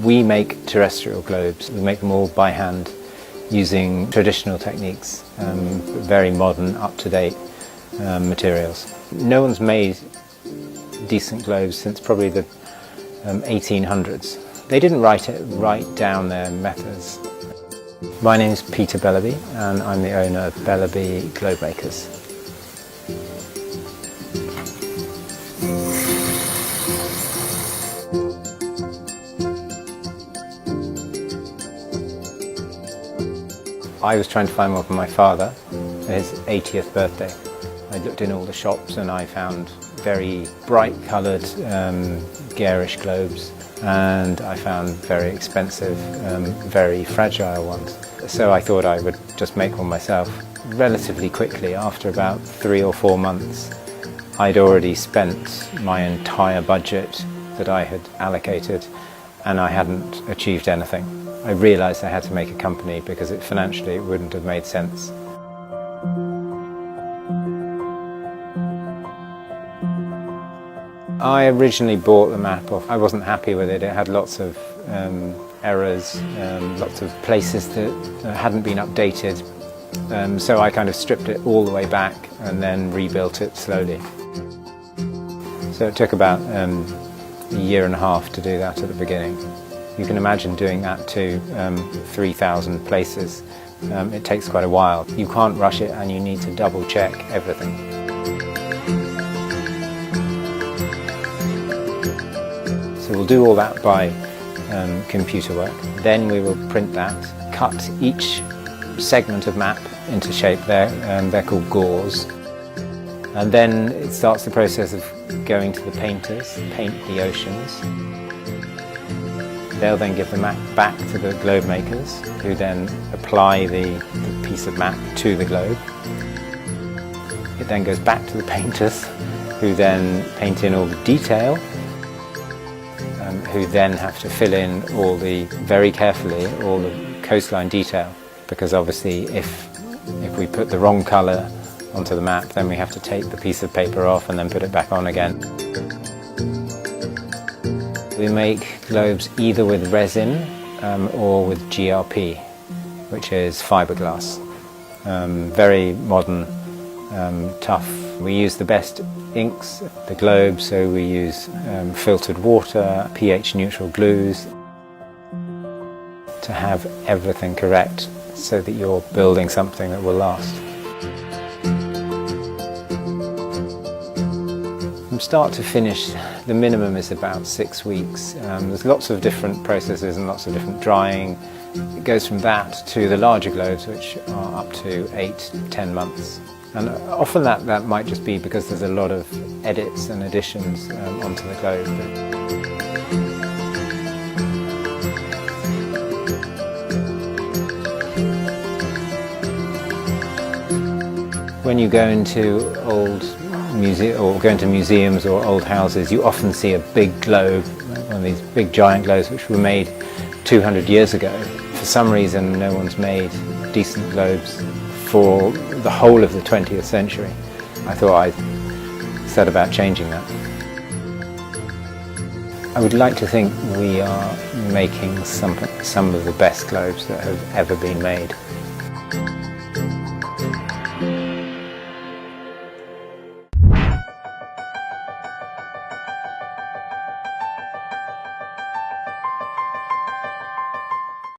We make terrestrial globes. We make them all by hand using traditional techniques, very modern, up-to-date materials. No one's made decent globes since probably the 1800s. They didn't write down their methods. My name is Peter Bellerby and I'm the owner of Bellerby Globemakers. I was trying to find one for my father for his 80th birthday. I looked in all the shops and I found very bright coloured, garish globes, and I found very expensive, very fragile ones. So I thought I would just make one myself. Relatively quickly, after about 3 or 4 months, I'd already spent my entire budget that I had allocated and I hadn't achieved anything. I realised I had to make a company because financially it wouldn't have made sense. I originally bought the map off. I wasn't happy with it. It had lots of errors, lots of places that hadn't been updated. So I kind of stripped it all the way back and then rebuilt it slowly. So it took about a year and a half to do that at the beginning. You can imagine doing that to 3,000 places. It takes quite a while. You can't rush it and you need to double check everything. So we'll do all that by computer work. Then we will print that, cut each segment of map into shape. They're called gauze. And then it starts the process of going to the painters, paint the oceans. They'll then give the map back to the globe makers, who then apply the piece of map to the globe. It then goes back to the painters, who then paint in all the detail, who then have to fill in very carefully, all the coastline detail. Because obviously if we put the wrong colour onto the map, then we have to take the piece of paper off and then put it back on again. We make globes either with resin or with GRP, which is fiberglass. Very modern, tough. We use the best inks, the globe, so we use filtered water, pH neutral glues to have everything correct so that you're building something that will last. From start to finish, the minimum is about 6 weeks. There's lots of different processes and lots of different drying. It goes from that to the larger globes, which are up to 8-10 months. And often that might just be because there's a lot of edits and additions onto the globe. When you go into museums or old houses, you often see a big globe, one of these big giant globes which were made 200 years ago. For some reason no one's made decent globes for the whole of the 20th century. I thought I'd set about changing that. I would like to think we are making some of the best globes that have ever been made.